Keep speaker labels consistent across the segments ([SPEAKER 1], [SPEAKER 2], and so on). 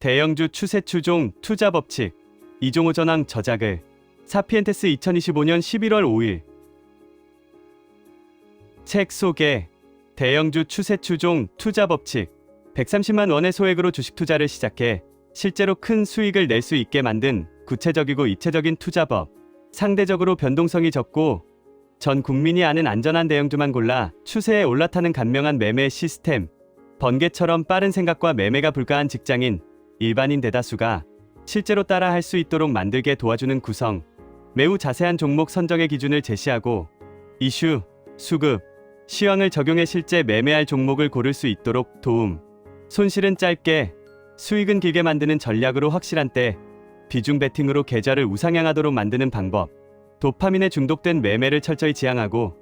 [SPEAKER 1] 대형주 추세 추종 투자 법칙. 이종호 전왕 저작을. 사피엔테스 2025년 11월 5일. 책 소개. 대형주 추세 추종 투자 법칙. 130만 원의 소액으로 주식 투자를 시작해 실제로 큰 수익을 낼 수 있게 만든 구체적이고 입체적인 투자법. 상대적으로 변동성이 적고 전 국민이 아는 안전한 대형주만 골라 추세에 올라타는 간명한 매매 시스템. 번개처럼 빠른 생각과 매매가 불가한 직장인, 일반인 대다수가 실제로 따라할 수 있도록 만들게 도와주는 구성. 매우 자세한 종목 선정의 기준을 제시하고 이슈, 수급, 시황을 적용해 실제 매매할 종목을 고를 수 있도록 도움. 손실은 짧게, 수익은 길게 만드는 전략으로 확실한 때 비중 베팅으로 계좌를 우상향하도록 만드는 방법. 도파민에 중독된 매매를 철저히 지향하고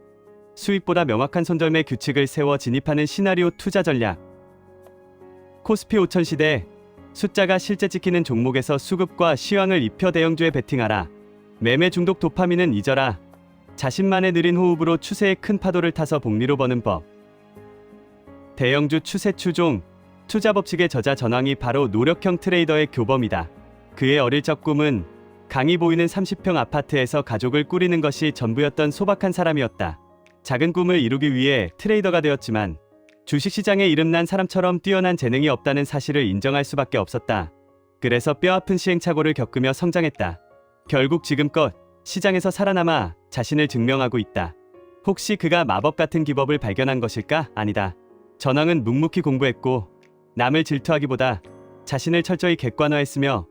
[SPEAKER 1] 수익보다 명확한 손절매 규칙을 세워 진입하는 시나리오 투자 전략. 코스피 5000 시대. 숫자가 실제 찍히는 종목에서 수급과 시황을 입혀 대형주에 베팅하라. 매매 중독 도파민은 잊어라. 자신만의 느린 호흡으로 추세의 큰 파도를 타서 복리로 버는 법. 대형주 추세 추종 투자 법칙의 저자 전왕이 바로 노력형 트레이더의 교범이다. 그의 어릴 적 꿈은 강이 보이는 30평 아파트에서 가족을 꾸리는 것이 전부였던 소박한 사람이었다. 작은 꿈을 이루기 위해 트레이더가 되었지만 주식시장에 이름난 사람처럼 뛰어난 재능이 없다는 사실을 인정할 수밖에 없었다. 그래서 뼈아픈 시행착오를 겪으며 성장했다. 결국 지금껏 시장에서 살아남아 자신을 증명하고 있다. 혹시 그가 마법 같은 기법을 발견한 것일까? 아니다. 전왕은 묵묵히 공부했고 남을 질투하기보다 자신을 철저히 객관화했으며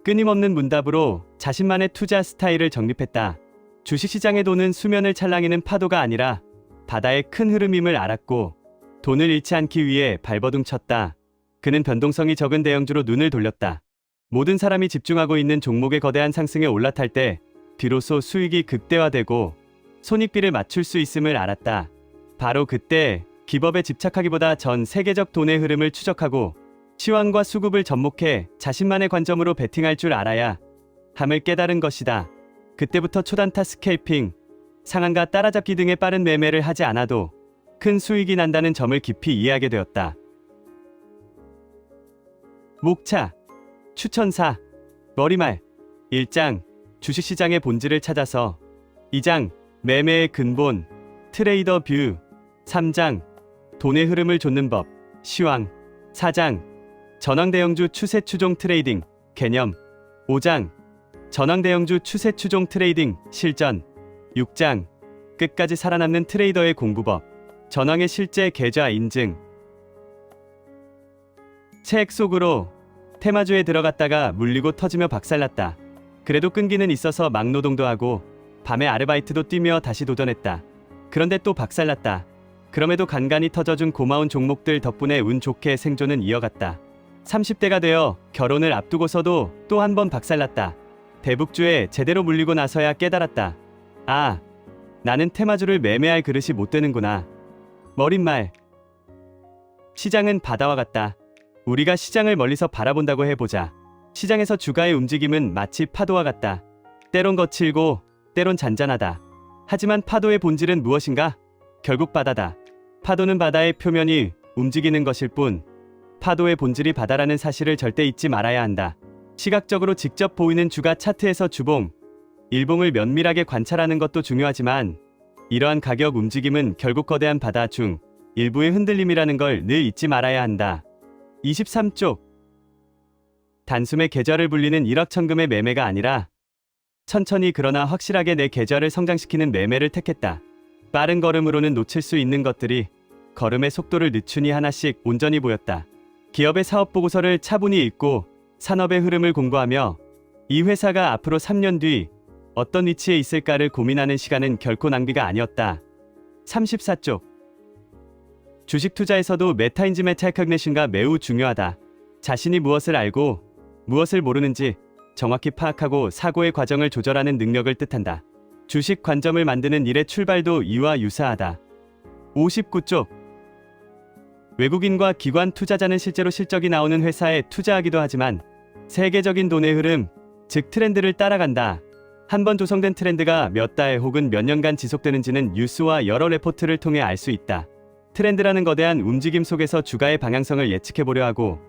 [SPEAKER 1] 끊임없는 문답으로 자신만의 투자 스타일을 정립했다. 주식시장의 돈은 수면을 찰랑이는 파도가 아니라 바다의 큰 흐름임을 알았고 돈을 잃지 않기 위해 발버둥 쳤다. 그는 변동성이 적은 대형주로 눈을 돌렸다. 모든 사람이 집중하고 있는 종목의 거대한 상승에 올라탈 때 비로소 수익이 극대화되고 손익비를 맞출 수 있음을 알았다. 바로 그때 기법에 집착하기보다 전 세계적 돈의 흐름을 추적하고 시황과 수급을 접목해 자신만의 관점으로 베팅할 줄 알아야 함을 깨달은 것이다. 그때부터 초단타 스캘핑, 상한가 따라잡기 등의 빠른 매매를 하지 않아도 큰 수익이 난다는 점을 깊이 이해하게 되었다. 목차, 추천사, 머리말. 1장, 주식시장의 본질을 찾아서. 2장, 매매의 근본, 트레이더 뷰. 3장, 돈의 흐름을 좇는 법, 시황. 4장, 전왕대형주 추세 추종 트레이딩, 개념. 5장, 전왕대형주 추세 추종 트레이딩, 실전. 6장, 끝까지 살아남는 트레이더의 공부법, 전왕의 실제 계좌 인증. 책 속으로. 테마주에 들어갔다가 물리고 터지며 박살났다. 그래도 끈기는 있어서 막노동도 하고 밤에 아르바이트도 뛰며 다시 도전했다. 그런데 또 박살났다. 그럼에도 간간히 터져준 고마운 종목들 덕분에 운 좋게 생존은 이어갔다. 30대가 되어 결혼을 앞두고서도 또 한 번 박살났다. 대북주에 제대로 물리고 나서야 깨달았다. 아, 나는 테마주를 매매할 그릇이 못 되는구나. 머릿말. 시장은 바다와 같다. 우리가 시장을 멀리서 바라본다고 해보자. 시장에서 주가의 움직임은 마치 파도와 같다. 때론 거칠고 때론 잔잔하다. 하지만 파도의 본질은 무엇인가? 결국 바다다. 파도는 바다의 표면이 움직이는 것일 뿐 파도의 본질이 바다라는 사실을 절대 잊지 말아야 한다. 시각적으로 직접 보이는 주가 차트에서 주봉, 일봉을 면밀하게 관찰하는 것도 중요하지만 이러한 가격 움직임은 결국 거대한 바다 중 일부의 흔들림이라는 걸 늘 잊지 말아야 한다. 23쪽. 단숨에 계좌를 불리는 일확천금의 매매가 아니라 천천히 그러나 확실하게 내 계좌를 성장시키는 매매를 택했다. 빠른 걸음으로는 놓칠 수 있는 것들이 걸음의 속도를 늦추니 하나씩 온전히 보였다. 기업의 사업보고서를 차분히 읽고 산업의 흐름을 공부하며 이 회사가 앞으로 3년 뒤 어떤 위치에 있을까를 고민하는 시간은 결코 낭비가 아니었다. 34쪽. 주식 투자에서도 메타인지 메타코그니션가 매우 중요하다. 자신이 무엇을 알고 무엇을 모르는지 정확히 파악하고 사고의 과정을 조절하는 능력을 뜻한다. 주식 관점을 만드는 일의 출발도 이와 유사하다. 59쪽. 외국인과 기관 투자자는 실제로 실적이 나오는 회사에 투자하기도 하지만 세계적인 돈의 흐름, 즉 트렌드를 따라간다. 한번 조성된 트렌드가 몇 달 혹은 몇 년간 지속되는지는 뉴스와 여러 레포트를 통해 알 수 있다. 트렌드라는 거대한 움직임 속에서 주가의 방향성을 예측해보려 하고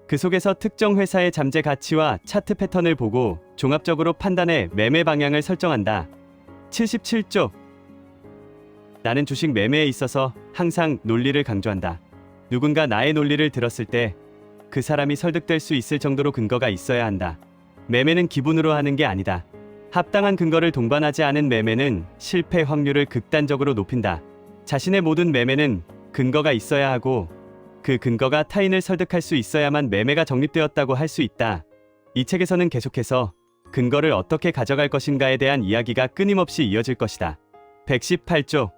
[SPEAKER 1] 그 속에서 특정 회사의 잠재 가치와 차트 패턴을 보고 종합적으로 판단해 매매 방향을 설정한다. 77조. 나는 주식 매매에 있어서 항상 논리를 강조한다. 누군가 나의 논리를 들었을 때 그 사람이 설득될 수 있을 정도로 근거가 있어야 한다. 매매는 기분으로 하는 게 아니다. 합당한 근거를 동반하지 않은 매매는 실패 확률을 극단적으로 높인다. 자신의 모든 매매는 근거가 있어야 하고 그 근거가 타인을 설득할 수 있어야만 매매가 정립되었다고 할 수 있다. 이 책에서는 계속해서 근거를 어떻게 가져갈 것인가에 대한 이야기가 끊임없이 이어질 것이다. 118조.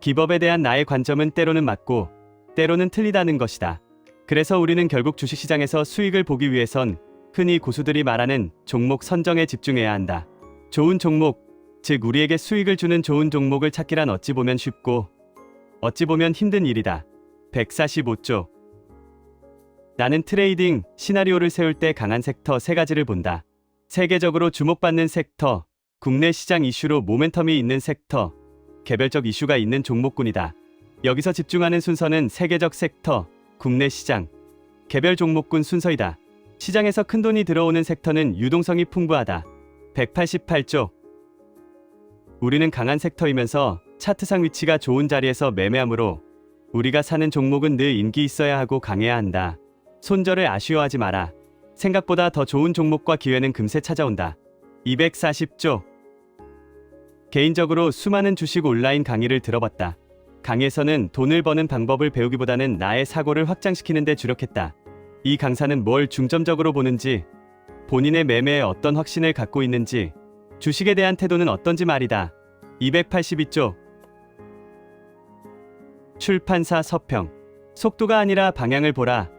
[SPEAKER 1] 기법에 대한 나의 관점은 때로는 맞고 때로는 틀리다는 것이다. 그래서 우리는 결국 주식시장에서 수익을 보기 위해선 흔히 고수들이 말하는 종목 선정에 집중해야 한다. 좋은 종목, 즉 우리에게 수익을 주는 좋은 종목을 찾기란 어찌 보면 쉽고 어찌 보면 힘든 일이다. 145조. 나는 트레이딩 시나리오를 세울 때 강한 섹터 3가지를 본다. 세계적으로 주목받는 섹터, 국내 시장 이슈로 모멘텀이 있는 섹터, 개별적 이슈가 있는 종목군이다. 여기서 집중하는 순서는 세계적 섹터, 국내 시장, 개별 종목군 순서이다. 시장에서 큰돈이 들어오는 섹터는 유동성이 풍부하다. 188조. 우리는 강한 섹터이면서 차트상 위치가 좋은 자리에서 매매하므로 우리가 사는 종목은 늘 인기 있어야 하고 강해야 한다. 손절을 아쉬워하지 마라. 생각보다 더 좋은 종목과 기회는 금세 찾아온다. 240조. 개인적으로 수많은 주식 온라인 강의를 들어봤다. 강의에서는 돈을 버는 방법을 배우기보다는 나의 사고를 확장시키는 데 주력했다. 이 강사는 뭘 중점적으로 보는지, 본인의 매매에 어떤 확신을 갖고 있는지, 주식에 대한 태도는 어떤지 말이다. 282조. 출판사 서평. 속도가 아니라 방향을 보라.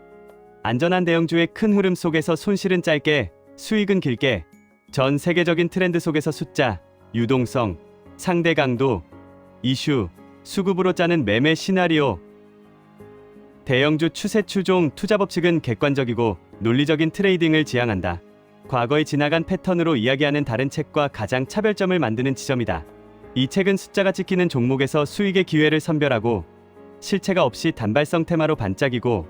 [SPEAKER 1] 안전한 대형주의 큰 흐름 속에서 손실은 짧게, 수익은 길게. 전 세계적인 트렌드 속에서 숫자, 유동성, 상대 강도, 이슈, 수급으로 짜는 매매 시나리오. 대형주 추세 추종 투자 법칙은 객관적이고 논리적인 트레이딩을 지향한다. 과거의 지나간 패턴으로 이야기하는 다른 책과 가장 차별점을 만드는 지점이다. 이 책은 숫자가 찍히는 종목에서 수익의 기회를 선별하고 실체가 없이 단발성 테마로 반짝이고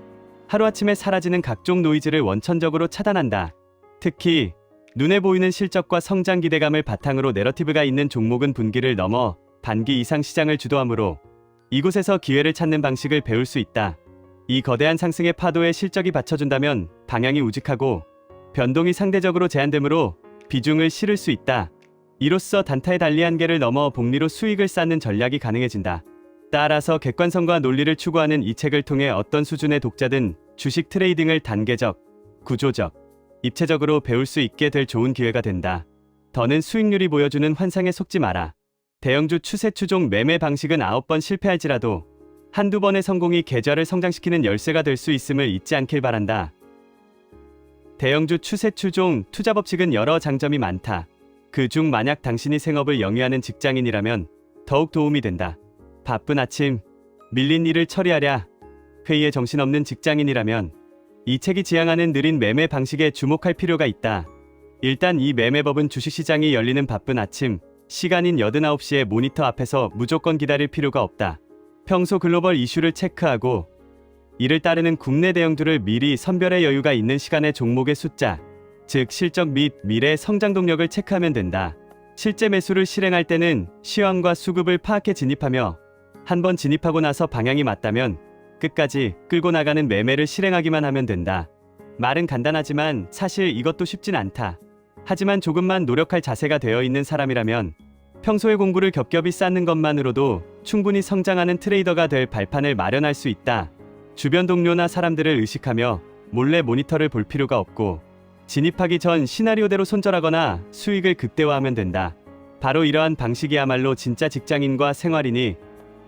[SPEAKER 1] 하루아침에 사라지는 각종 노이즈를 원천적으로 차단한다. 특히 눈에 보이는 실적과 성장 기대감을 바탕으로 내러티브가 있는 종목은 분기를 넘어 반기 이상 시장을 주도하므로 이곳에서 기회를 찾는 방식을 배울 수 있다. 이 거대한 상승의 파도에 실적이 받쳐준다면 방향이 우직하고 변동이 상대적으로 제한되므로 비중을 실을 수 있다. 이로써 단타의 단리 한계를 넘어 복리로 수익을 쌓는 전략이 가능해진다. 따라서 객관성과 논리를 추구하는 이 책을 통해 어떤 수준의 독자든 주식 트레이딩을 단계적, 구조적, 입체적으로 배울 수 있게 될 좋은 기회가 된다. 더는 수익률이 보여주는 환상에 속지 마라. 대형주 추세 추종 매매 방식은 9번 실패할지라도 한두 번의 성공이 계좌를 성장시키는 열쇠가 될 수 있음을 잊지 않길 바란다. 대형주 추세 추종 투자 법칙은 여러 장점이 많다. 그 중 만약 당신이 생업을 영위하는 직장인이라면 더욱 도움이 된다. 바쁜 아침, 밀린 일을 처리하랴, 회의에 정신없는 직장인이라면 이 책이 지향하는 느린 매매 방식에 주목할 필요가 있다. 일단 이 매매법은 주식시장이 열리는 바쁜 아침, 시간인 89시에 모니터 앞에서 무조건 기다릴 필요가 없다. 평소 글로벌 이슈를 체크하고 이를 따르는 국내 대형주를 미리 선별의 여유가 있는 시간의 종목의 숫자, 즉 실적 및 미래 성장 동력을 체크하면 된다. 실제 매수를 실행할 때는 시황과 수급을 파악해 진입하며 한번 진입하고 나서 방향이 맞다면 끝까지 끌고 나가는 매매를 실행하기만 하면 된다. 말은 간단하지만 사실 이것도 쉽진 않다. 하지만 조금만 노력할 자세가 되어 있는 사람이라면 평소의 공부를 겹겹이 쌓는 것만으로도 충분히 성장하는 트레이더가 될 발판을 마련할 수 있다. 주변 동료나 사람들을 의식하며 몰래 모니터를 볼 필요가 없고 진입하기 전 시나리오대로 손절하거나 수익을 극대화하면 된다. 바로 이러한 방식이야말로 진짜 직장인과 생활인이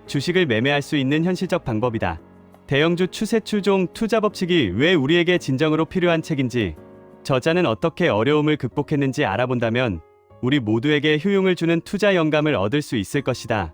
[SPEAKER 1] 주식을 매매할 수 있는 현실적 방법이다. 대형주 추세 추종 투자 법칙이 왜 우리에게 진정으로 필요한 책인지, 저자는 어떻게 어려움을 극복했는지 알아본다면 우리 모두에게 효용을 주는 투자 영감을 얻을 수 있을 것이다.